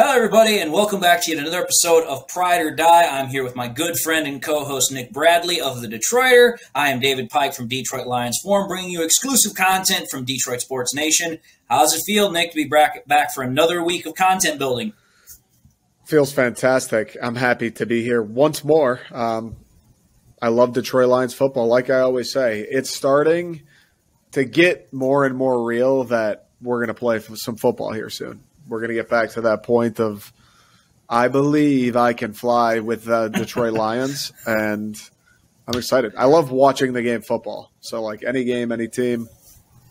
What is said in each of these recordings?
Hello, everybody, and welcome back to yet another episode of Pride or Die. I'm here with my good friend and co-host Nick Bradley of The Detroiter. I am David Pike from Detroit Lions Forum, bringing you exclusive content from Detroit Sports Nation. How does it feel, Nick, to be back for another week of content building? Feels fantastic. I'm happy to be here once more. I love Detroit Lions football. Like I always say, it's starting to get more and more real that we're going to play some football here soon. We're going to get back to that point of, I believe I can fly with the Detroit Lions, and I'm excited. I love watching the game football. So, like, any game, any team,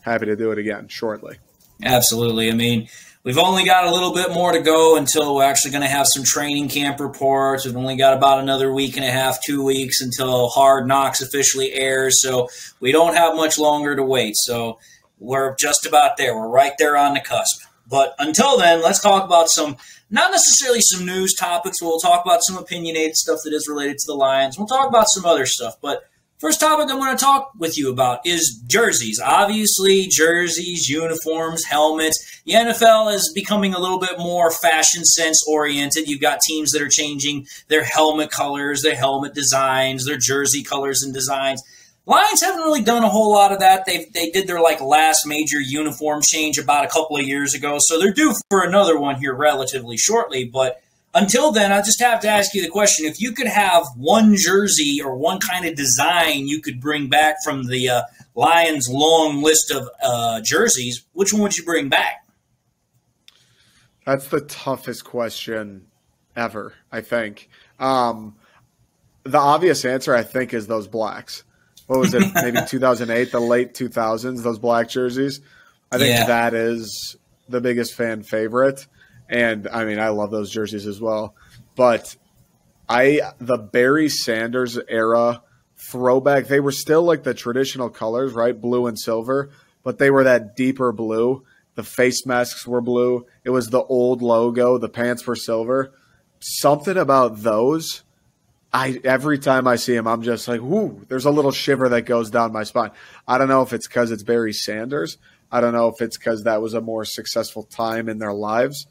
happy to do it again shortly. Absolutely. I mean, we've only got a little bit more to go until we're actually going to have some training camp reports. We've only got about another week and a half, 2 weeks until Hard Knocks officially airs. So we don't have much longer to wait. So we're just about there. We're right there on the cusp. But until then, let's talk about some, not necessarily some news topics. We'll talk about some opinionated stuff that is related to the Lions. We'll talk about some other stuff. But first topic I'm going to talk with you about is jerseys. Obviously, jerseys, uniforms, helmets. The NFL is becoming a little bit more fashion sense oriented. You've got teams that are changing their helmet colors, their helmet designs, their jersey colors and designs. Lions haven't really done a whole lot of that. They did their last major uniform change about a couple of years ago, so they're due for another one here relatively shortly. But until then, I just have to ask you the question: if you could have one jersey or one kind of design you could bring back from the Lions' long list of jerseys, which one would you bring back? That's the toughest question ever, I think. The obvious answer, I think, is those blacks. What was it, maybe 2008, the late 2000s, those black jerseys? I think that is the biggest fan favorite. And, I mean, I love those jerseys as well. But the Barry Sanders era throwback, they were still like the traditional colors, right, blue and silver, but they were that deeper blue. The face masks were blue. It was the old logo. The pants were silver. Something about those, every time I see him, I'm just like, whoo, there's a little shiver that goes down my spine. I don't know if it's because it's Barry Sanders. I don't know if it's because that was a more successful time in their lives.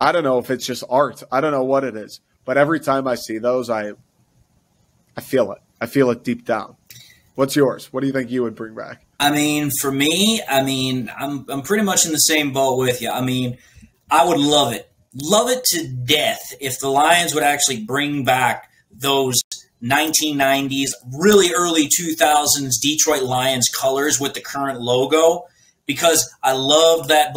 I don't know if it's just art. I don't know what it is. But every time I see those, I feel it. I feel it deep down. What's yours? What do you think you would bring back? I mean, for me, I'm pretty much in the same boat with you. I mean, I would love it to death if the Lions would actually bring back those 1990s, really early 2000s Detroit Lions colors with the current logo, because I loved that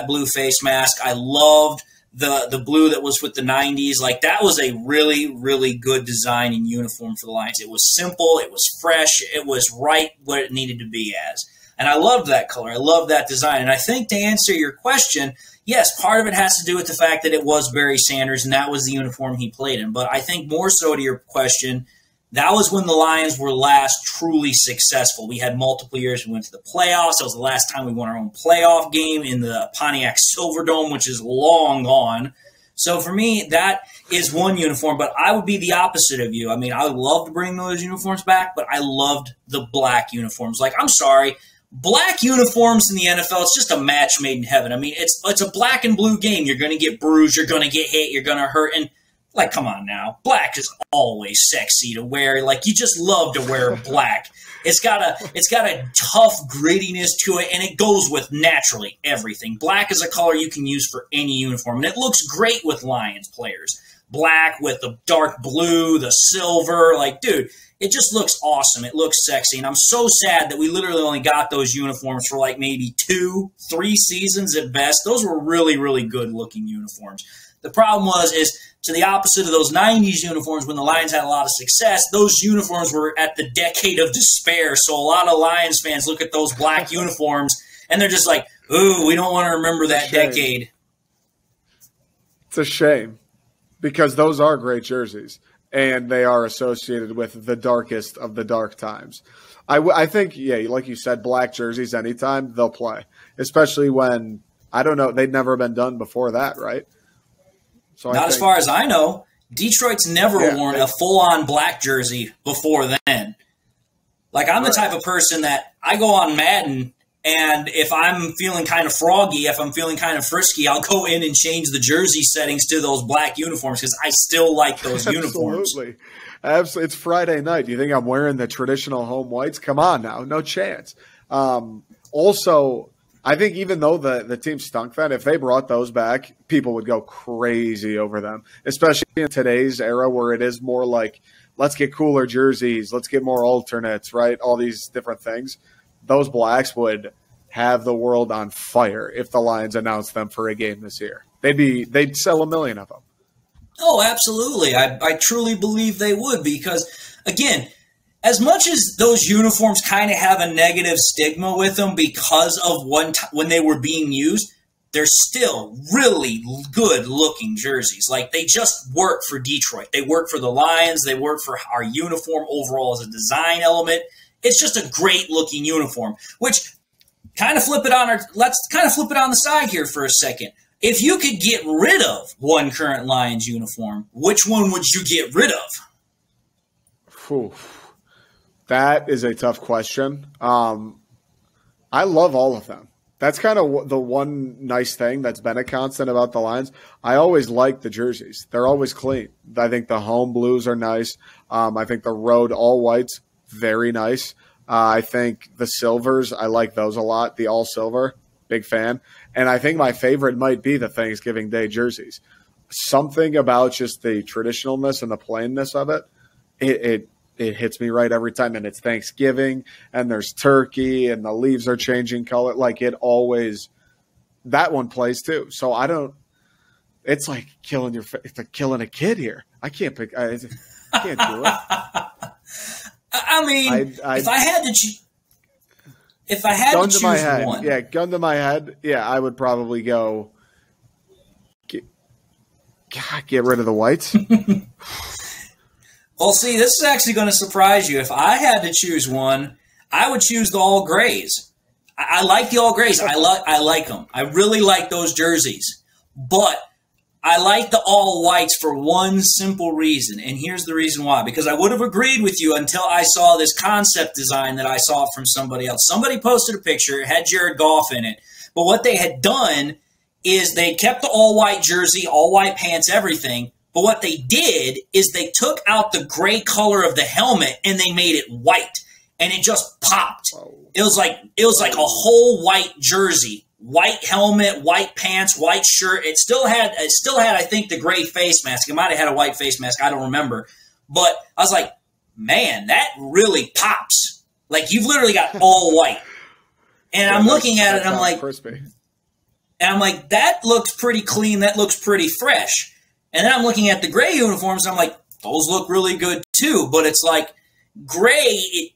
blue face mask. I loved the blue that was with the 90s. Like, that was a really, really good design and uniform for the Lions. It was simple, it was fresh, it was right what it needed to be as. And I loved that color. I loved that design. And I think to answer your question, yes, part of it has to do with the fact that it was Barry Sanders and that was the uniform he played in. But I think more so to your question, that was when the Lions were last truly successful. We had multiple years. We went to the playoffs. That was the last time we won our own playoff game in the Pontiac Silverdome, which is long gone. So for me, that is one uniform. But I would be the opposite of you. I mean, I would love to bring those uniforms back, but I loved the black uniforms. Like, I'm sorry, black uniforms in the NFL, it's just a match made in heaven. I mean, it's a black and blue game. You're going to get bruised. You're going to get hit. You're going to hurt. And, like, come on now. Black is always sexy to wear. Like, you just love to wear black. It's got a tough grittiness to it, and it goes with naturally everything. Black is a color you can use for any uniform, and it looks great with Lions players. Black with the dark blue, the silver. Like, dude, it just looks awesome. It looks sexy. And I'm so sad that we literally only got those uniforms for like maybe 2-3 seasons at best. Those were really, really good looking uniforms. The problem is to the opposite of those 90s uniforms when the Lions had a lot of success, those uniforms were at the decade of despair. So a lot of Lions fans look at those black uniforms and they're just like, ooh, we don't want to remember that decade. It's a shame because those are great jerseys. And they are associated with the darkest of the dark times. I think, yeah, like you said, black jerseys anytime, they'll play. Especially when, I don't know, they'd never been done before that, right? So Not as far as I know. Detroit's never worn a full-on black jersey before then. Like, I'm the type of person that I go on Madden And if I'm feeling kind of froggy, if I'm feeling kind of frisky, I'll go in and change the jersey settings to those black uniforms because I still like those uniforms. Absolutely. It's Friday night. You think I'm wearing the traditional home whites? Come on now. No chance. Also, I think even though the team stunk then, if they brought those back, people would go crazy over them, especially in today's era where it is more like, let's get cooler jerseys, let's get more alternates, right? All these different things. Those blacks would have the world on fire if the Lions announced them for a game this year. They'd sell 1 million of them. Oh, absolutely. I truly believe they would because, again, as much as those uniforms kind of have a negative stigma with them because of when they were being used, they're still really good-looking jerseys. Like, they just work for Detroit. They work for the Lions. They work for our uniform overall as a design element. It's just a great-looking uniform, which let's kind of flip it on the side here for a second. If you could get rid of one current Lions uniform, which one would you get rid of? Whew. That is a tough question. I love all of them. That's kind of the one nice thing that's been a constant about the Lions. I always like the jerseys. They're always clean. I think the home blues are nice. I think the road all whites, very nice. I think the silvers, I like those a lot. The all silver, big fan. And I think my favorite might be the Thanksgiving Day jerseys. Something about just the traditionalness and the plainness of it, it hits me right every time. And it's Thanksgiving, and there's turkey, and the leaves are changing color. Like, it always – that one plays too. So I don't – it's like killing it's like killing a kid here. I can't pick – I can't do it. I mean, if I had to choose one. Yeah, gun to my head. Yeah, I would probably go get rid of the whites. Well, see, this is actually going to surprise you. If I had to choose one, I would choose the all grays. I like the all grays. I like them. I really like those jerseys. But I like the all whites for one simple reason, and here's the reason why. Because I would have agreed with you until I saw this concept design that I saw from somebody else. Somebody posted a picture. It had Jared Goff in it. But what they had done is they kept the all-white jersey, all-white pants, everything. But what they did is they took out the gray color of the helmet and they made it white, and it just popped. It was like a whole white jersey. White helmet, white pants, white shirt. It still had, I think, the gray face mask. It might have had a white face mask. I don't remember. But I was like, man, that really pops. Like, you've literally got all white. And I'm looking at it, and I'm like, crispy. And I'm like, that looks pretty clean. That looks pretty fresh. And then I'm looking at the gray uniforms, and I'm like, those look really good too. But it's like gray.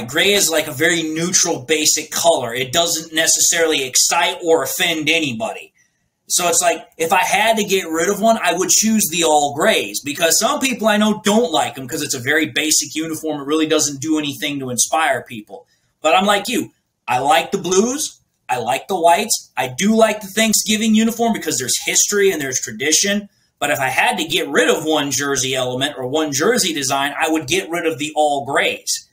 Gray is like a very neutral, basic color. It doesn't necessarily excite or offend anybody. So it's like, if I had to get rid of one, I would choose the all grays, because some people I know don't like them because it's a very basic uniform. It really doesn't do anything to inspire people. But I'm like you. I like the blues. I like the whites. I do like the Thanksgiving uniform because there's history and there's tradition. But if I had to get rid of one jersey element or one jersey design, I would get rid of the all grays.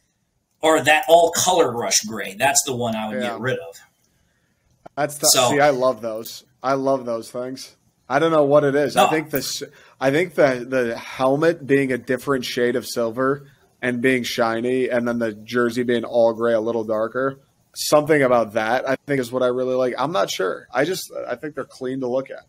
Or that all color rush gray. That's the one I would get rid of. See, I love those. I love those things. I don't know what it is. No. I think the helmet being a different shade of silver and being shiny, and then the jersey being all gray, a little darker. Something about that I think is what I really like. I'm not sure. I think they're clean to look at.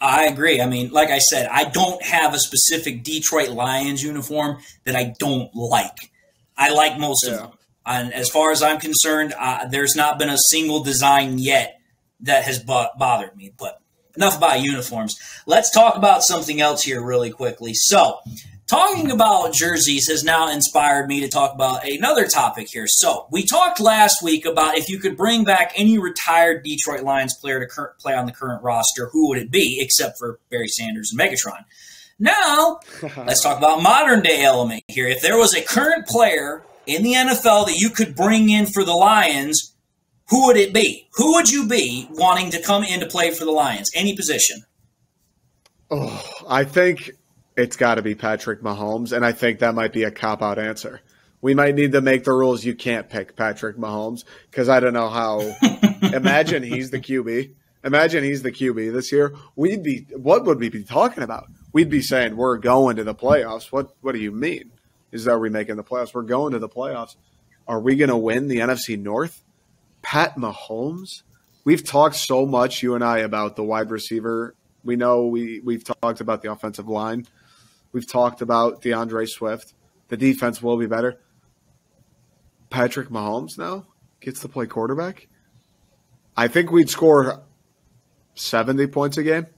I agree. I mean, like I said, I don't have a specific Detroit Lions uniform that I don't like. I like most of them. And as far as I'm concerned, there's not been a single design yet that has bothered me. But enough about uniforms. Let's talk about something else here really quickly. So, talking about jerseys has now inspired me to talk about another topic here. So, we talked last week about if you could bring back any retired Detroit Lions player to play on the current roster, who would it be, except for Barry Sanders and Megatron. Now, let's talk about modern-day element here. If there was a current player in the NFL that you could bring in for the Lions, who would it be? Who would you be wanting to come in to play for the Lions? Any position? Oh, I think it's got to be Patrick Mahomes, and I think that might be a cop-out answer. We might need to make the rules you can't pick Patrick Mahomes because I don't know how. Imagine he's the QB. Imagine he's the QB this year. What would we be talking about? We'd be saying we're going to the playoffs. What do you mean? Are we making the playoffs? We're going to the playoffs. Are we going to win the NFC North? Pat Mahomes? We've talked so much, you and I, about the wide receiver. We know we've talked about the offensive line. We've talked about DeAndre Swift. The defense will be better. Patrick Mahomes now gets to play quarterback. I think we'd score 70 points a game.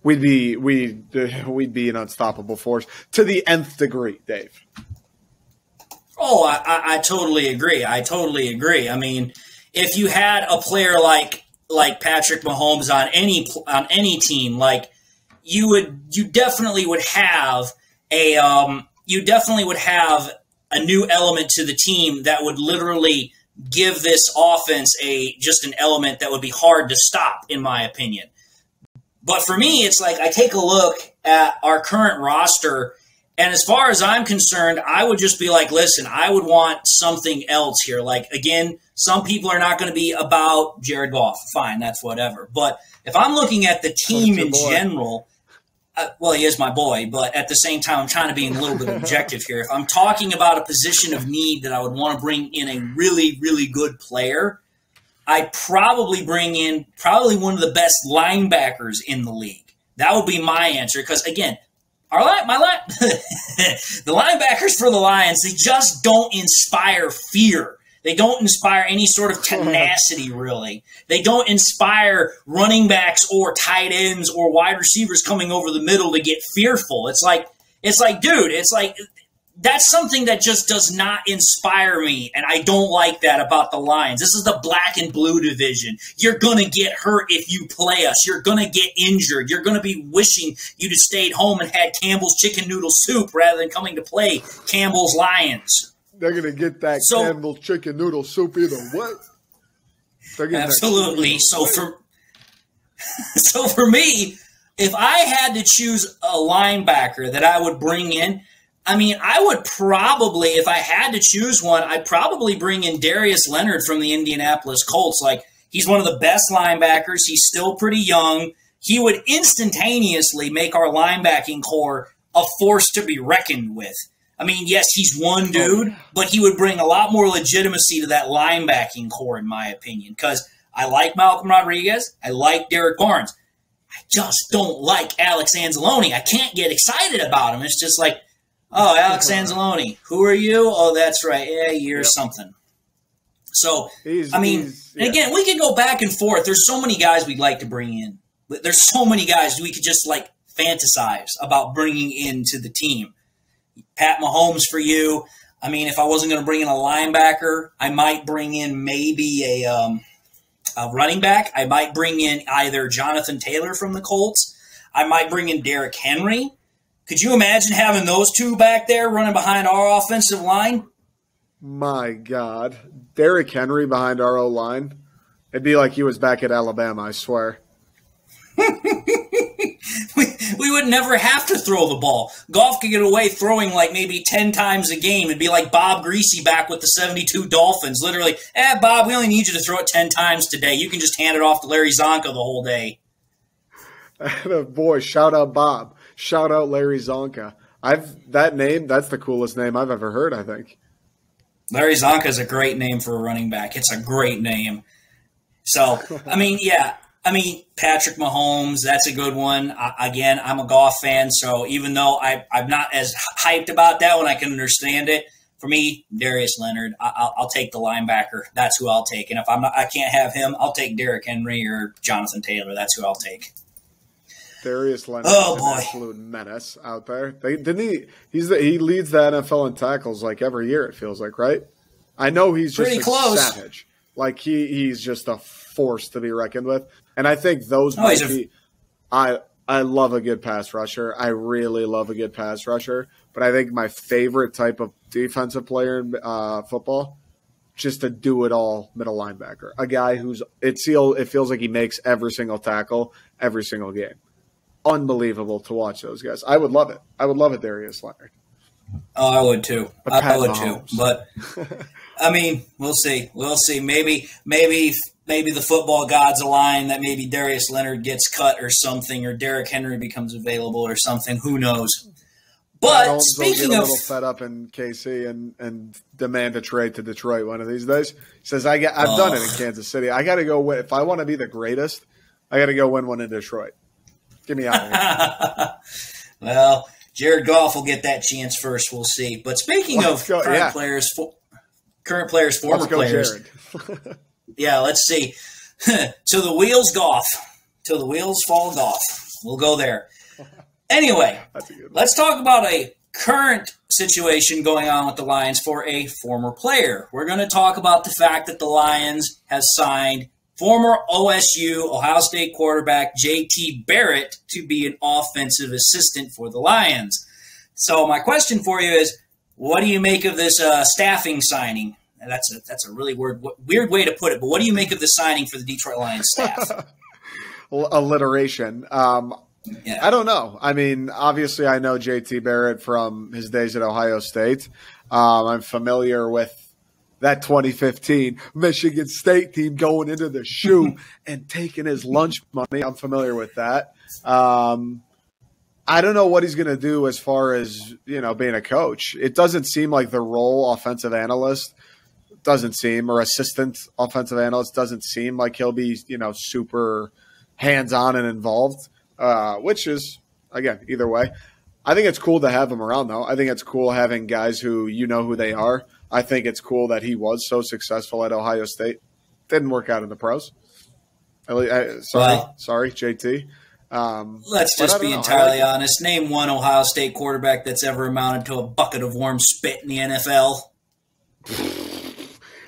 We'd be an unstoppable force to the nth degree, Dave. Oh, I totally agree. I mean, if you had a player like Patrick Mahomes on any team, like you definitely would have a new element to the team that would literally give this offense just an element that would be hard to stop, in my opinion. But for me, it's like I take a look at our current roster, and as far as I'm concerned, I would just be like, listen, I would want something else here. Like, again, some people are not going to be about Jared Goff. Fine, that's whatever. But if I'm looking at the team in general, well, he is my boy, but at the same time, I'm trying to be a little bit objective here. If I'm talking about a position of need that I would want to bring in a really, really good player, I'd probably bring in one of the best linebackers in the league. That would be my answer because, again, the linebackers for the Lions, they just don't inspire fear. They don't inspire any sort of tenacity, really. They don't inspire running backs or tight ends or wide receivers coming over the middle to get fearful. It's like, dude, that's something that just does not inspire me, and I don't like that about the Lions. This is the black and blue division. You're going to get hurt if you play us. You're going to get injured. You're going to be wishing you'd have stayed home and had Campbell's chicken noodle soup rather than coming to play Campbell's Lions. They're going to get that Campbell's chicken noodle soup either way. Absolutely. So for me, if I had to choose a linebacker that I would bring in, I mean, I would probably, if I had to choose one, I'd probably bring in Darius Leonard from the Indianapolis Colts. Like, he's one of the best linebackers. He's still pretty young. He would instantaneously make our linebacking core a force to be reckoned with. I mean, yes, he's one dude, but he would bring a lot more legitimacy to that linebacking core, in my opinion, because I like Malcolm Rodriguez. I like Derek Barnes. I just don't like Alex Anzalone. I can't get excited about him. It's just like, oh, Alex Anzalone, who are you? Oh, that's right. Yeah, you're something. So, again, we could go back and forth. There's so many guys we'd like to bring in. There's so many guys we could just, like, fantasize about bringing into the team. Pat Mahomes for you. I mean, if I wasn't going to bring in a linebacker, I might bring in maybe a running back. I might bring in either Jonathan Taylor from the Colts. I might bring in Derrick Henry. Could you imagine having those two back there running behind our offensive line? My God. Derrick Henry behind our O-line. It'd be like he was back at Alabama, I swear. We would never have to throw the ball. Goff could get away throwing like maybe 10 times a game. It'd be like Bob Greasy back with the 72 Dolphins. Literally, Bob, we only need you to throw it 10 times today. You can just hand it off to Larry Zonka the whole day. Boy, shout out Bob. Shout out Larry Zonka. That's the coolest name I've ever heard, I think. Larry Zonka is a great name for a running back. It's a great name. So, I mean, yeah. I mean, Patrick Mahomes, that's a good one. Again, I'm a Goff fan, so even though I'm not as hyped about that one, I can understand it. For me, Darius Leonard, I'll take the linebacker. That's who I'll take. And if I can't have him, I'll take Derrick Henry or Jonathan Taylor. That's who I'll take. Darius Leonard is an absolute menace out there. He leads the NFL in tackles like every year, it feels like, right? I know he's just pretty close. Savage. Like he's just a force to be reckoned with. And I think those I love a good pass rusher. I really love a good pass rusher. But I think my favorite type of defensive player in football, just a do-it-all middle linebacker. A guy it feels like he makes every single tackle every single game. Unbelievable to watch those guys. I would love it. I would love it, Darius Leonard. Oh, I would too. But I would too. But I mean, we'll see. We'll see. Maybe the football gods align that maybe Darius Leonard gets cut or something, or Derrick Henry becomes available or something. Who knows? But speaking get a of, little fed up in KC and demand a trade to Detroit one of these days. He says, I've done it in Kansas City. I got to go win. If I want to be the greatest, I got to go win one in Detroit. Get me out of here. Well, Jared Goff will get that chance first. We'll see. But speaking of current players, former players. Jared. Yeah, let's see. Till the wheels fall off. We'll go there. Anyway, let's talk about a current situation going on with the Lions for a former player. We're going to talk about the fact that the Lions have signed former OSU, Ohio State quarterback J.T. Barrett to be an offensive assistant for the Lions. So my question for you is, what do you make of this staffing signing? And that's a really weird way to put it, but what do you make of the signing for the Detroit Lions staff? Alliteration. Yeah. I don't know. I mean, obviously I know J.T. Barrett from his days at Ohio State. I'm familiar with that 2015 Michigan State team going into the shoe and taking his lunch money. I'm familiar with that. I don't know what he's going to do as far as, being a coach. It doesn't seem like the role offensive analyst or assistant offensive analyst doesn't seem like he'll be, super hands-on and involved. Which is, again, either way. I think it's cool to have him around, though. I think it's cool having guys who who they are. I think it's cool that he was so successful at Ohio State. Didn't work out in the pros. Sorry, JT. Let's just be entirely honest. Name one Ohio State quarterback that's ever amounted to a bucket of warm spit in the NFL.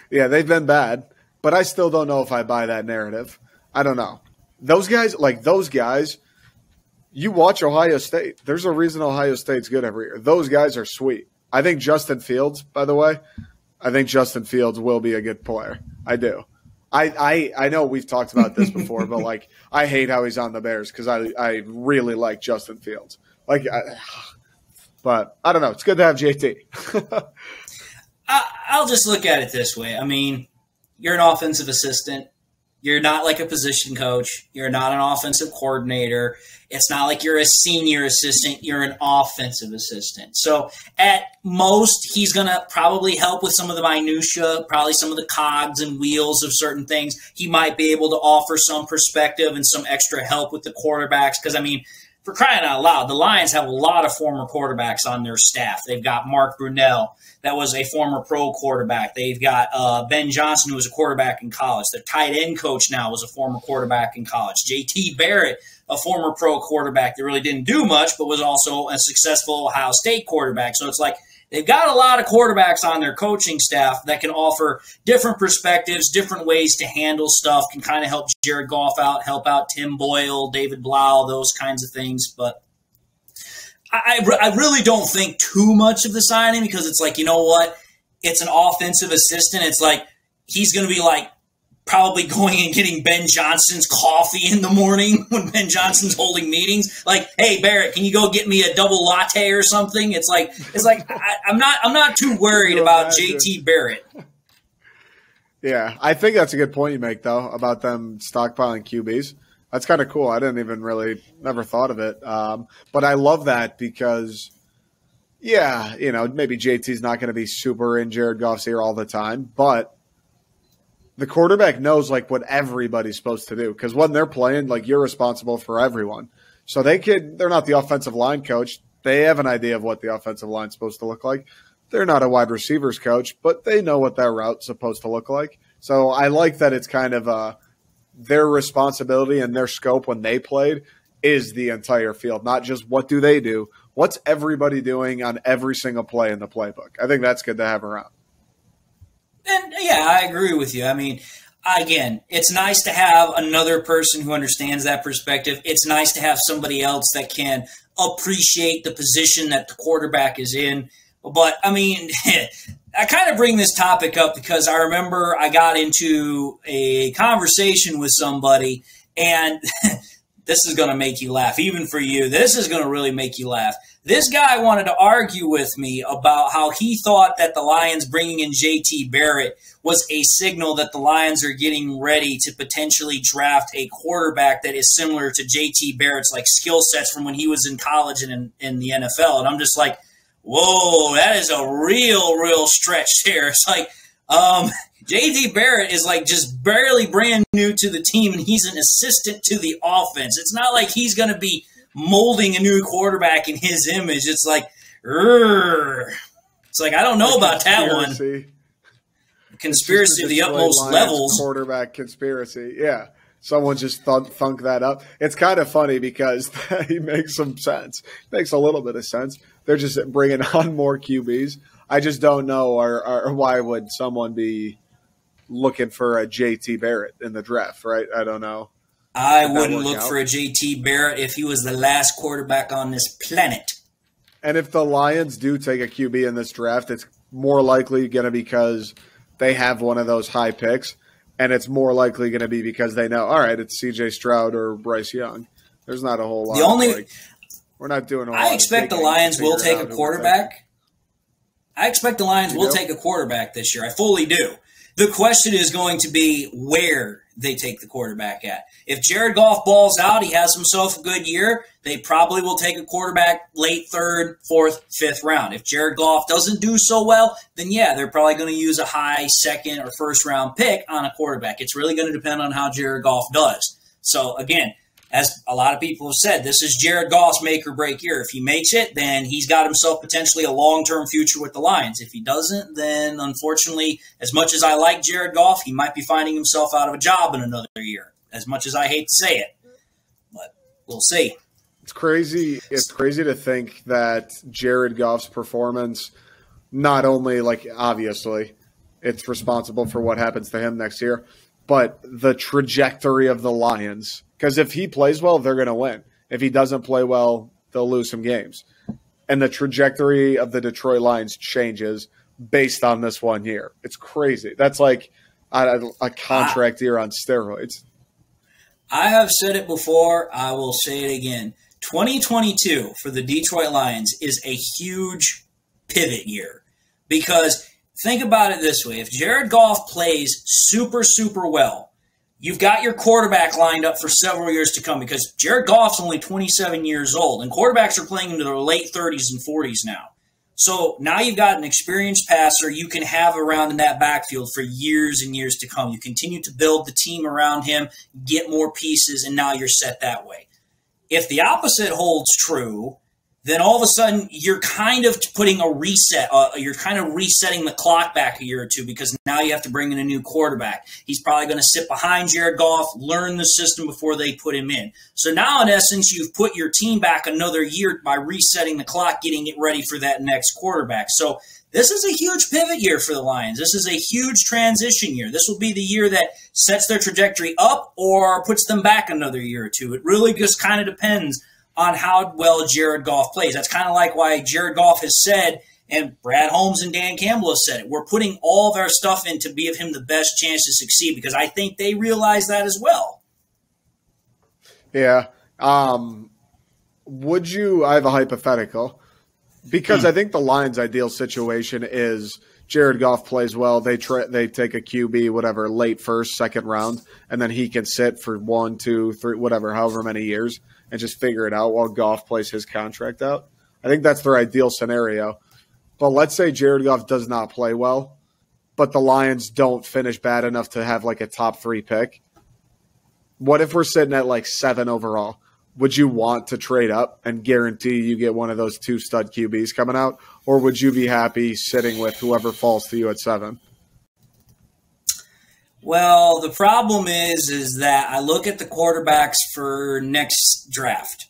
Yeah, they've been bad, but I still don't know if I buy that narrative. I don't know. Those guys, you watch Ohio State. There's a reason Ohio State's good every year. Those guys are sweet. I think Justin Fields, by the way, will be a good player. I do. I know we've talked about this before, but I hate how he's on the Bears because I really like Justin Fields. But I don't know. It's good to have JT. I'll just look at it this way. I mean, you're an offensive assistant. You're not like a position coach. You're not an offensive coordinator. It's not like you're a senior assistant. You're an offensive assistant. So at most, he's going to probably help with some of the minutia, probably some of the cogs and wheels of certain things. He might be able to offer some perspective and some extra help with the quarterbacks. Because, I mean, for crying out loud, the Lions have a lot of former quarterbacks on their staff. They've got Mark Brunell, that was a former pro quarterback. They've got Ben Johnson, who was a quarterback in college. Their tight end coach now was a former quarterback in college. J.T. Barrett, a former pro quarterback that really didn't do much, but was also a successful Ohio State quarterback. So it's like they've got a lot of quarterbacks on their coaching staff that can offer different perspectives, different ways to handle stuff, can kind of help Jared Goff out, help out Tim Boyle, David Blau, those kinds of things. But I really don't think too much of the signing because it's like, you know what? It's an offensive assistant. It's like he's going to be probably going and getting Ben Johnson's coffee in the morning when Ben Johnson's holding meetings. Like, hey, Barrett, can you go get me a double latte or something? It's like I'm not too worried about JT Barrett. Yeah, I think that's a good point you make, though, about them stockpiling QBs. That's kind of cool. I didn't even never thought of it. But I love that because, yeah, maybe JT's not going to be super in Jared Goff's ear all the time, but the quarterback knows what everybody's supposed to do because when they're playing, you're responsible for everyone. So they're not the offensive line coach. They have an idea of what the offensive line's supposed to look like. They're not a wide receivers coach, but they know what their route's supposed to look like. So I like that it's kind of their responsibility and their scope when they played is the entire field, not just what do they do. What's everybody doing on every single play in the playbook? I think that's good to have around. And, yeah, I agree with you. I mean, again, it's nice to have another person who understands that perspective. It's nice to have somebody else that can appreciate the position that the quarterback is in. But, I mean, I kind of bring this topic up because I remember I got into a conversation with somebody, and this is going to make you laugh. Even for you, this is going to really make you laugh. This guy wanted to argue with me about how he thought that the Lions bringing in JT Barrett was a signal that the Lions are getting ready to potentially draft a quarterback that is similar to JT Barrett's like skill sets from when he was in college and in the NFL. And I'm just like, whoa, that is a real stretch there. It's like, JT Barrett is like just barely brand new to the team, and he's an assistant to the offense. It's not like he's going to be molding a new quarterback in his image. It's like, it's like, I don't know about that one. Conspiracy of the utmost levels. Quarterback conspiracy. Yeah. Someone just thunk that up. It's kind of funny because he makes some sense. Makes a little bit of sense. They're just bringing on more QBs. I just don't know, or why would someone be looking for a JT Barrett in the draft, right? I don't know. I wouldn't look for a JT Barrett if he was the last quarterback on this planet. And if the Lions do take a QB in this draft, it's more likely going to be because they have one of those high picks, and it's more likely going to be because they know, all right, it's CJ Stroud or Bryce Young. There's not a whole lot. We're not doing a lot. I expect the Lions will take a quarterback. I expect the Lions will take a quarterback this year. I fully do. The question is going to be where they take the quarterback at. If Jared Goff balls out, he has himself a good year, they probably will take a quarterback late third, fourth, fifth round. If Jared Goff doesn't do so well, then yeah, they're probably going to use a high second or first round pick on a quarterback. It's really going to depend on how Jared Goff does. So again, as a lot of people have said, this is Jared Goff's make or break year. If he makes it, then he's got himself potentially a long-term future with the Lions. If he doesn't, then unfortunately, as much as I like Jared Goff, he might be finding himself out of a job in another year, as much as I hate to say it. But we'll see. It's crazy. It's crazy to think that Jared Goff's performance, not only, like, obviously, it's responsible for what happens to him next year, but the trajectory of the Lions. Because if he plays well, they're going to win. If he doesn't play well, they'll lose some games. And the trajectory of the Detroit Lions changes based on this 1 year. It's crazy. That's like a contract year on steroids. I have said it before. I will say it again. 2022 for the Detroit Lions is a huge pivot year. Because think about it this way. If Jared Goff plays super well, you've got your quarterback lined up for several years to come because Jared Goff's only 27 years old, and quarterbacks are playing into their late 30s and 40s now. So now you've got an experienced passer you can have around in that backfield for years and years to come. You continue to build the team around him, get more pieces, and now you're set that way. If the opposite holds true, then all of a sudden you're kind of putting a reset. You're kind of resetting the clock back a year or two because now you have to bring in a new quarterback. He's probably going to sit behind Jared Goff, learn the system before they put him in. So now, in essence, you've put your team back another year by resetting the clock, getting it ready for that next quarterback. So this is a huge pivot year for the Lions. This is a huge transition year. This will be the year that sets their trajectory up or puts them back another year or two. It really just kind of depends on how well Jared Goff plays. That's kind of like why Jared Goff has said, and Brad Holmes and Dan Campbell have said it, we're putting all of our stuff in to give him the best chance to succeed because I think they realize that as well. Yeah. I have a hypothetical because I think the Lions' ideal situation is Jared Goff plays well. They take a QB, whatever, late first, second round, and then he can sit for 1, 2, 3, whatever, however many years, and just figure it out while Goff plays his contract out. I think that's their ideal scenario. But let's say Jared Goff does not play well, but the Lions don't finish bad enough to have like a top 3 pick. What if we're sitting at like 7 overall? Would you want to trade up and guarantee you get one of those 2 stud QBs coming out? Or would you be happy sitting with whoever falls to you at 7? Well, the problem is that I look at the quarterbacks for next draft,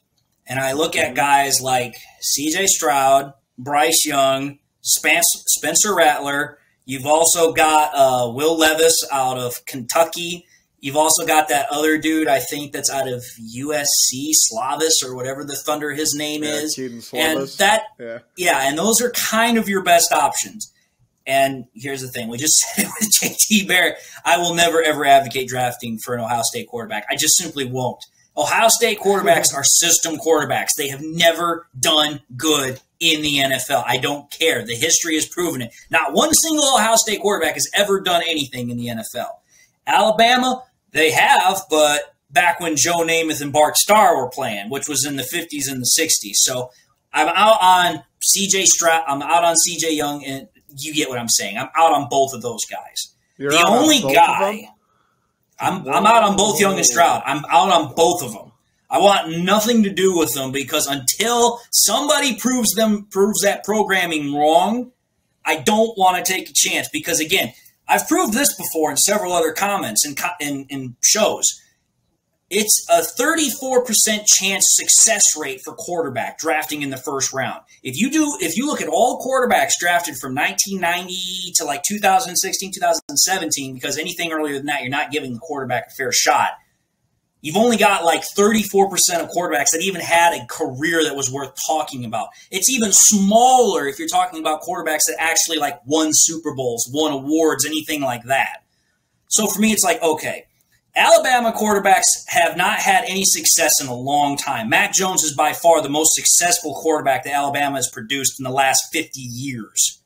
and I look at guys like CJ Stroud, Bryce Young, Spencer Rattler. You've also got Will Levis out of Kentucky. You've also got that other dude, I think, that's out of USC, Slavis, or whatever the Thunder his name is. And and those are kind of your best options. And here's the thing. We just said it with JT Barrett. I will never, ever advocate drafting for an Ohio State quarterback. I just simply won't. Ohio State quarterbacks are system quarterbacks. They have never done good in the NFL. I don't care. The history has proven it. Not one single Ohio State quarterback has ever done anything in the NFL. Alabama, they have, but back when Joe Namath and Bart Starr were playing, which was in the 50s and the 60s. So I'm out on C.J. Stroud. I'm out on C.J. Young, and you get what I'm saying. I'm out on both of those guys. You're the only guy – I'm out on both Young and Stroud. I'm out on both of them. I want nothing to do with them because until somebody proves that programming wrong, I don't want to take a chance. Because, again, I've proved this before in several other comments in shows. It's a 34% chance success rate for quarterback drafting in the first round. If you look at all quarterbacks drafted from 1990 to like 2016, 2017, because anything earlier than that, you're not giving the quarterback a fair shot. You've only got like 34% of quarterbacks that even had a career that was worth talking about. It's even smaller if you're talking about quarterbacks that actually like won Super Bowls, won awards, anything like that. So for me, it's like, okay, Alabama quarterbacks have not had any success in a long time. Mac Jones is by far the most successful quarterback that Alabama has produced in the last 50 years.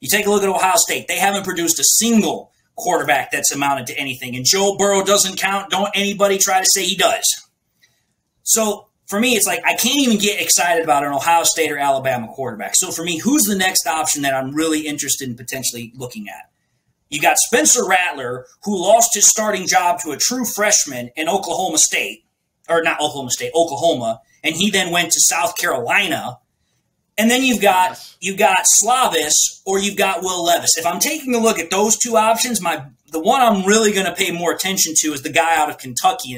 You take a look at Ohio State. They haven't produced a single quarterback that's amounted to anything. And Joe Burrow doesn't count. Don't anybody try to say he does. So for me, it's like I can't even get excited about an Ohio State or Alabama quarterback. So for me, who's the next option that I'm really interested in potentially looking at? You got Spencer Rattler, who lost his starting job to a true freshman in Oklahoma, and he then went to South Carolina. And then you've got Slavis or you've got Will Levis. If I'm taking a look at those two options, the one I'm really going to pay more attention to is the guy out of Kentucky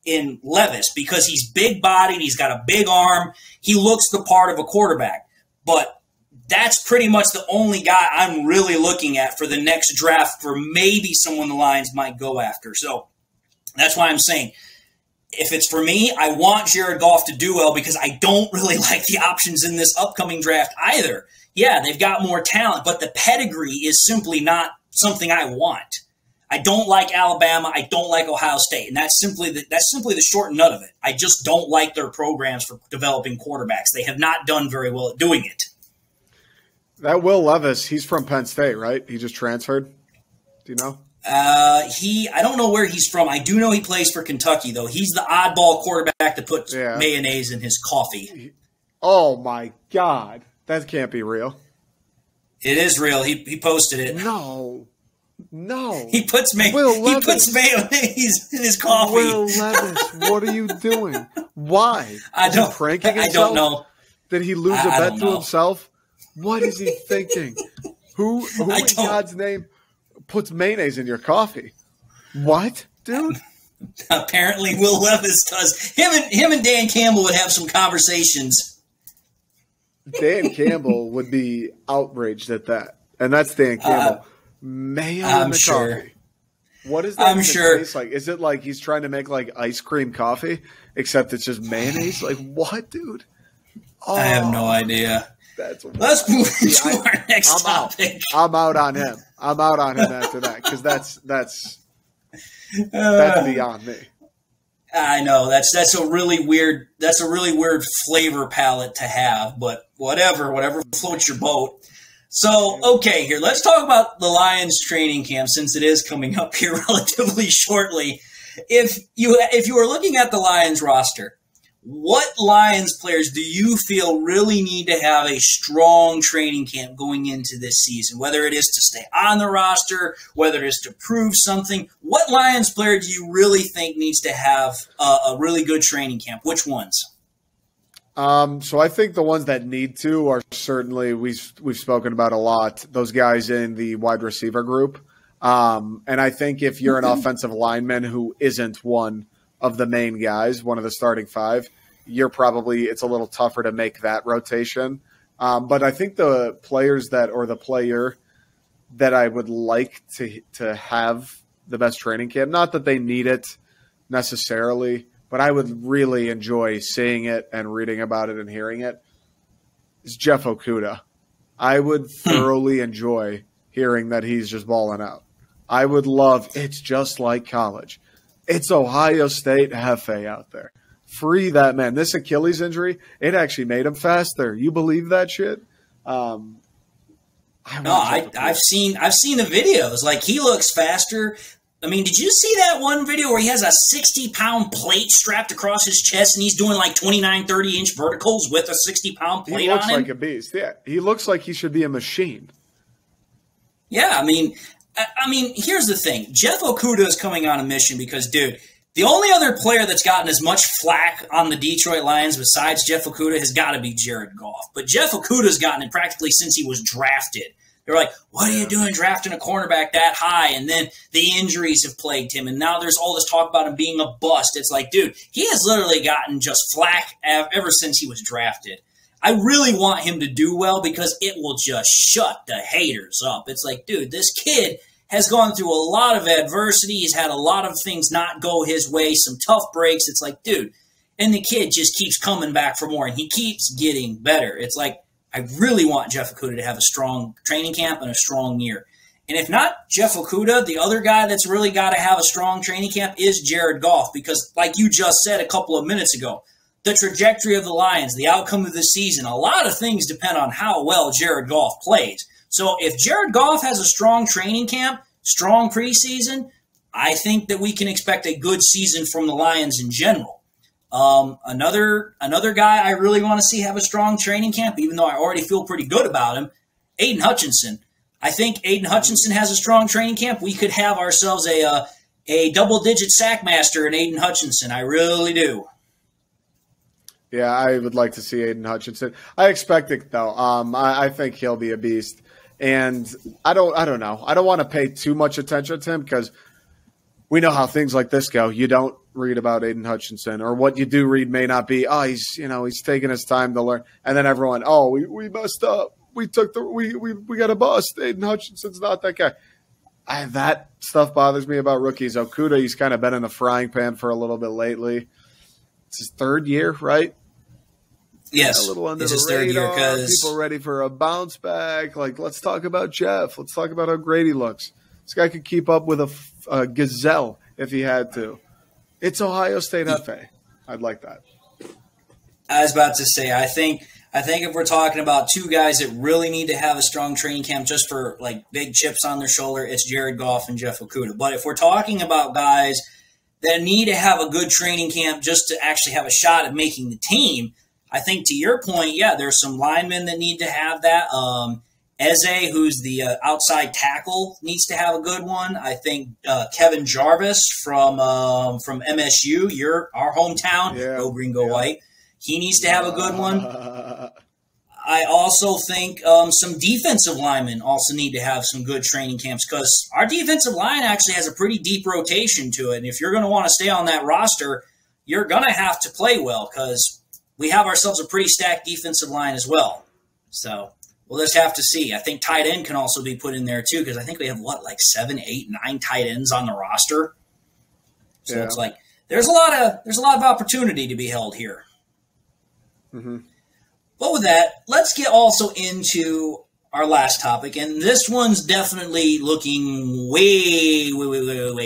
in Levis, because he's big-bodied, he's got a big arm, he looks the part of a quarterback. But that's pretty much the only guy I'm really looking at for the next draft for maybe someone the Lions might go after. So that's why I'm saying if it's for me, I want Jared Goff to do well because I don't really like the options in this upcoming draft either. Yeah, they've got more talent, but the pedigree is simply not something I want. I don't like Alabama. I don't like Ohio State, and that's simply the short and nut of it. I just don't like their programs for developing quarterbacks. They have not done very well at doing it. That Will Levis, he's from Penn State, right? He just transferred. Do you know? I don't know where he's from. I do know he plays for Kentucky, though. He's the oddball quarterback that puts mayonnaise in his coffee. Oh, my God. That can't be real. It is real. He posted it. No. He puts mayonnaise in his coffee. Will Levis, what are you doing? Why? Is he pranking himself? I don't know. Did he lose a bet to himself? What is he thinking? Who in God's name puts mayonnaise in your coffee? What, dude? Apparently Will Levis does. Him and Dan Campbell would have some conversations. Dan Campbell would be outraged at that. And that's Dan Campbell. Mayo in the coffee. What does that taste like? Is it like he's trying to make like ice cream coffee, except it's just mayonnaise? Like what, dude? I have no idea. Let's move into our next topic. I'm out on him. I'm out on him after that because that's beyond me. I know that's a really weird flavor palette to have, but whatever floats your boat. So okay, here let's talk about the Lions training camp since it is coming up here relatively shortly. If you are looking at the Lions roster, what Lions players do you feel really need to have a strong training camp going into this season? Whether it is to stay on the roster, whether it is to prove something, what Lions player do you really think needs to have a really good training camp? Which ones? So I think the ones that need to are certainly we've spoken about a lot. Those guys in the wide receiver group, and I think if you're an offensive lineman who isn't one of the main guys, one of the starting five, it's a little tougher to make that rotation. But I think the player that I would like to have the best training camp, not that they need it necessarily, but I would really enjoy seeing it and reading about it and hearing it, is Jeff Okudah. I would thoroughly enjoy hearing that he's just balling out. I would love, it's just like college. It's Ohio State Hefe out there. Free that man. This Achilles injury, it actually made him faster. You believe that shit? No, I've seen the videos. Like, he looks faster. I mean, did you see that one video where he has a 60-pound plate strapped across his chest and he's doing like 29, 30-inch verticals with a 60-pound plate on him? He looks like a beast. Yeah, he looks like he should be a machine. Yeah, I mean, here's the thing. Jeff Okudah is coming on a mission because, dude, the only other player that's gotten as much flack on the Detroit Lions besides Jeff Okudah has got to be Jared Goff. But Jeff Okudah's gotten it practically since he was drafted. They're like, what are you doing drafting a cornerback that high? And then the injuries have plagued him. And now there's all this talk about him being a bust. It's like, dude, he has literally gotten just flack ever since he was drafted. I really want him to do well because it will just shut the haters up. It's like, dude, this kid has gone through a lot of adversity. He's had a lot of things not go his way, some tough breaks. It's like, dude, and the kid just keeps coming back for more, and he keeps getting better. It's like, I really want Jeff Okudah to have a strong training camp and a strong year. And if not Jeff Okudah, the other guy that's really got to have a strong training camp is Jared Goff because, like you just said a couple of minutes ago, the trajectory of the Lions, the outcome of the season, a lot of things depend on how well Jared Goff plays. So if Jared Goff has a strong training camp, strong preseason, I think that we can expect a good season from the Lions in general. Another guy I really want to see have a strong training camp, even though I already feel pretty good about him, Aiden Hutchinson. I think Aiden Hutchinson has a strong training camp. We could have ourselves a double-digit sack master in Aiden Hutchinson. I really do. Yeah, I would like to see Aiden Hutchinson. I expect it, though. I think he'll be a beast. And I don't know. I don't want to pay too much attention to him because we know how things like this go. You don't read about Aiden Hutchinson, or what you do read may not be, he's taking his time to learn. And then everyone, we messed up. We got a bust. Aiden Hutchinson's not that guy. That stuff bothers me about rookies. Okudah, he's kind of been in the frying pan for a little bit lately. It's his third year, right? Yes, a little under it's the his third year radar. because People ready for a bounce back. Like, let's talk about Jeff. Let's talk about how great he looks. This guy could keep up with a gazelle if he had to. It's Ohio State Hefe. I'd like that. I was about to say, I think if we're talking about two guys that really need to have a strong training camp just for like big chips on their shoulder, it's Jared Goff and Jeff Okudah. But if we're talking about guys that need to have a good training camp just to actually have a shot at making the team, I think to your point, yeah, there's some linemen that need to have that. Eze, who's the outside tackle, needs to have a good one. I think Kevin Jarvis from MSU, our hometown, go green, go white. He needs to have a good one. I also think some defensive linemen also need to have some good training camps because our defensive line actually has a pretty deep rotation to it. And if you're going to want to stay on that roster, you're going to have to play well because we have ourselves a pretty stacked defensive line as well. So we'll just have to see. I think tight end can also be put in there too because I think we have, 7, 8, 9 tight ends on the roster. So It's like there's a lot of opportunity to be held here. Mm-hmm. But with that, let's get also into our last topic, and this one's definitely looking way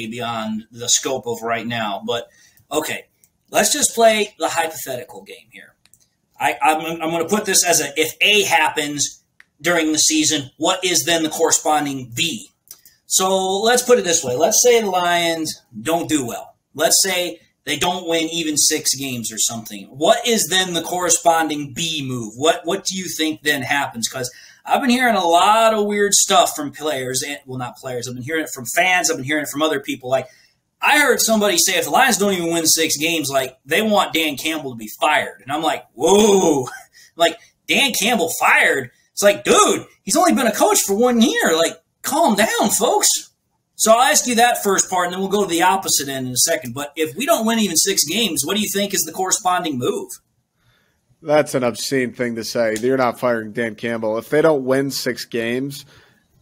beyond the scope of right now. But okay, let's just play the hypothetical game here. I'm going to put this as if A happens during the season, what is then the corresponding B? So let's put it this way. Let's say the Lions don't do well. Let's say they don't win even 6 games or something. What is then the corresponding B move? What do you think then happens? Because I've been hearing a lot of weird stuff from players. Well, not players. I've been hearing it from fans. I've been hearing it from other people. Like, I heard somebody say if the Lions don't even win 6 games, they want Dan Campbell to be fired. And I'm like, whoa. Dan Campbell fired? It's like, dude, he's only been a coach for 1 year. Calm down, folks. So I'll ask you that first part, and then we'll go to the opposite end in a second. But if we don't win even 6 games, what do you think is the corresponding move? That's an obscene thing to say. You're not firing Dan Campbell. If they don't win 6 games,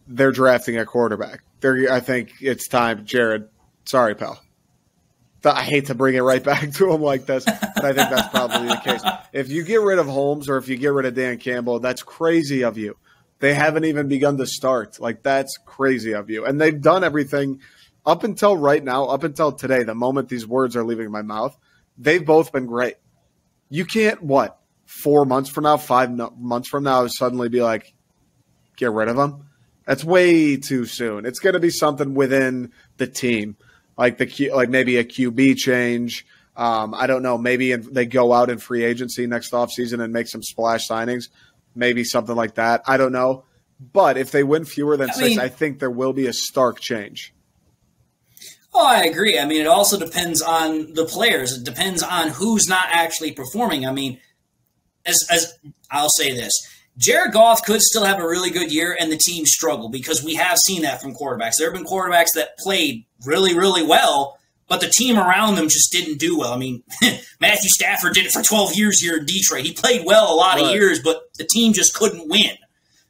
they're drafting a quarterback. I think it's time, Jared. Sorry, pal. I hate to bring it right back to him like this, but I think that's probably the case. If you get rid of Holmes or if you get rid of Dan Campbell, that's crazy of you. They haven't even begun to start. That's crazy of you. And they've done everything up until right now, up until today, the moment these words are leaving my mouth, they've both been great. You can't, 4 months from now, 5 months from now, suddenly be like, get rid of them? That's way too soon. It's going to be something within the team, like maybe a QB change. I don't know. Maybe they go out in free agency next offseason and make some splash signings. Maybe something like that. I don't know. But if they win fewer than 6, I think there will be a stark change. Oh, I agree. I mean, it also depends on the players. It depends on who's not actually performing. I mean, as I'll say this, Jared Goff could still have a really good year and the team struggle, because we have seen that from quarterbacks. There have been quarterbacks that played really, really well, but the team around them just didn't do well. I mean, Matthew Stafford did it for 12 years here in Detroit. He played well a lot of years, but the team just couldn't win.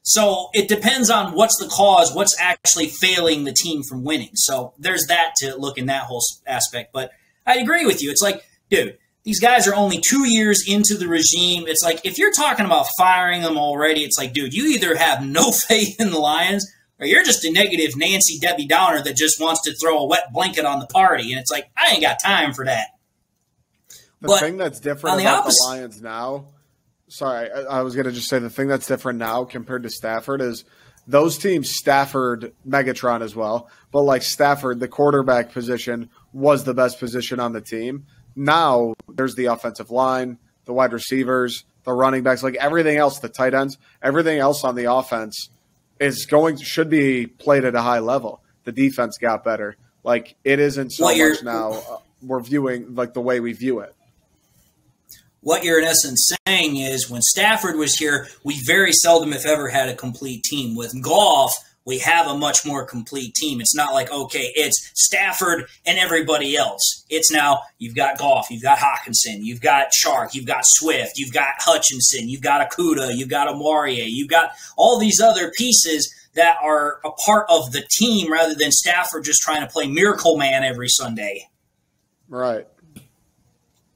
So it depends on what's the cause, what's actually failing the team from winning. So there's that to look in that whole aspect. But I agree with you. It's like, dude, these guys are only 2 years into the regime. It's like, if you're talking about firing them already, it's like, dude, you either have no faith in the Lions or you're just a negative Nancy Debbie Downer that just wants to throw a wet blanket on the party. And it's like, I ain't got time for that. The thing that's different about the Lions now, sorry, I was going to just say the thing that's different now compared to Stafford is those teams, Stafford, Megatron as well, but like Stafford, the quarterback position was the best position on the team. Now there's the offensive line, the wide receivers, the running backs, like everything else, the tight ends, everything else on the offense should be played at a high level. The defense got better. Like it isn't so much now. We're viewing like the way we view it. What you're in essence saying is when Stafford was here, we very seldom, if ever, had a complete team. With Goff, we have a much more complete team. It's not like, okay, it's Stafford and everybody else. It's now you've got Goff, you've got Hawkinson, you've got Shark, you've got Swift, you've got Hutchinson, you've got Okuda, you've got Amarier, you've got all these other pieces that are a part of the team rather than Stafford just trying to play Miracle Man every Sunday. Right.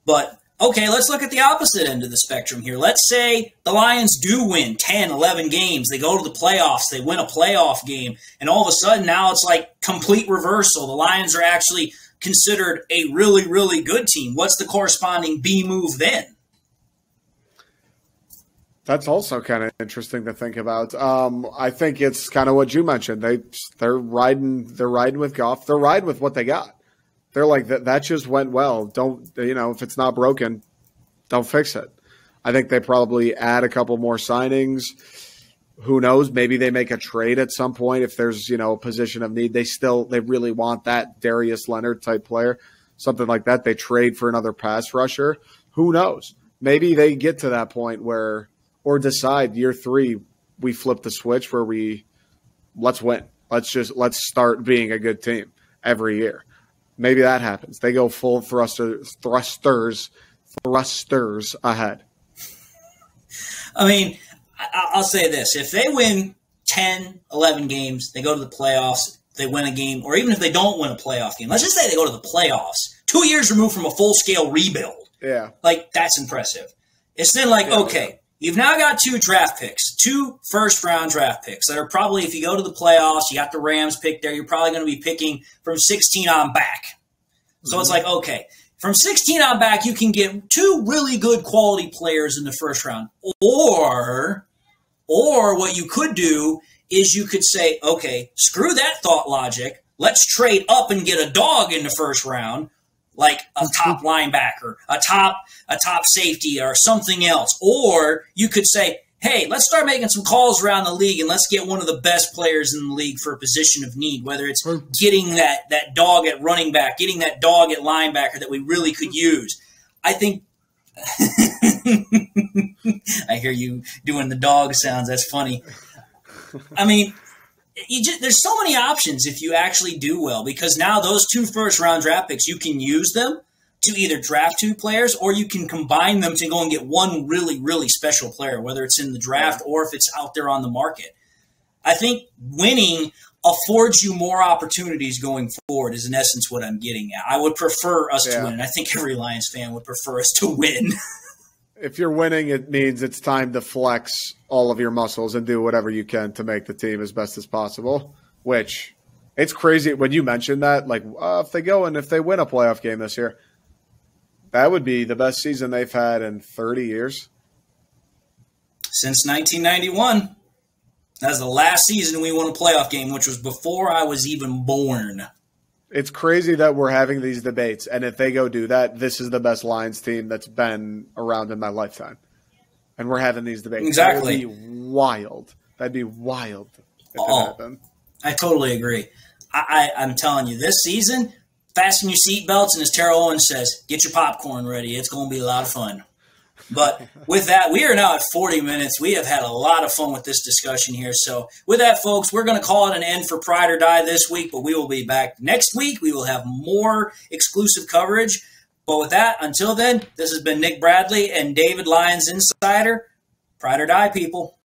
But okay, let's look at the opposite end of the spectrum here. Let's say the Lions do win 10, 11 games. They go to the playoffs. They win a playoff game. And all of a sudden now it's like complete reversal. The Lions are actually considered a really, really good team. What's the corresponding B move then? That's also kind of interesting to think about. I think it's kind of what you mentioned. They're riding with Goff. They're riding with what they got. They're like, that just went well. Don't, if it's not broken, don't fix it. I think they probably add a couple more signings. Who knows? Maybe they make a trade at some point if there's, a position of need. They really want that Darius Leonard type player, something like that. They trade for another pass rusher. Who knows? Maybe they get to that point or decide year 3, we flip the switch where let's win. Let's start being a good team every year. Maybe that happens. They go full thrusters ahead. I mean, I'll say this. If they win 10, 11 games, they go to the playoffs, they win a game, or even if they don't win a playoff game, let's just say they go to the playoffs, 2 years removed from a full-scale rebuild. Yeah. Like, that's impressive. It's then like, okay, you've now got 2 draft picks, 2 first-round draft picks that are probably, if you go to the playoffs, you got the Rams pick there, you're probably going to be picking from 16 on back. So it's like, okay, from 16 on back, you can get 2 really good quality players in the first round. Or what you could do is you could say, okay, screw that thought logic. Let's trade up and get a dog in the first round, like a top linebacker, a top safety, or something else. Or you could say, hey, let's start making some calls around the league and let's get one of the best players in the league for a position of need, whether it's getting that dog at running back, getting that dog at linebacker that we really could use. I think I hear you doing the dog sounds. That's funny. I mean, there's so many options if you actually do well, because now those 2 first-round draft picks, you can use them to either draft 2 players or you can combine them to go and get one really, really special player, whether it's in the draft or if it's out there on the market. I think winning affords you more opportunities going forward is in essence what I'm getting at. I would prefer us to win. I think every Lions fan would prefer us to win. If you're winning, it means it's time to flex all of your muscles and do whatever you can to make the team as best as possible, which It's crazy when you mentioned that. Like, if they win a playoff game this year, that would be the best season they've had in 30 years. Since 1991. That's the last season we won a playoff game, which was before I was even born. It's crazy that we're having these debates, and if they go do that, this is the best Lions team that's been around in my lifetime. And we're having these debates. Exactly. That would be wild. That'd be wild if it happened. I totally agree. I'm telling you, this season, fasten your seatbelts, and as Terrell Owens says, get your popcorn ready. It's going to be a lot of fun. But with that, we are now at 40 minutes. We have had a lot of fun with this discussion here. So with that, folks, we're going to call it an end for Pride or Die this week, but we will be back next week. We will have more exclusive coverage. But with that, until then, this has been Nick Bradley and David Lyons Insider. Pride or Die, people.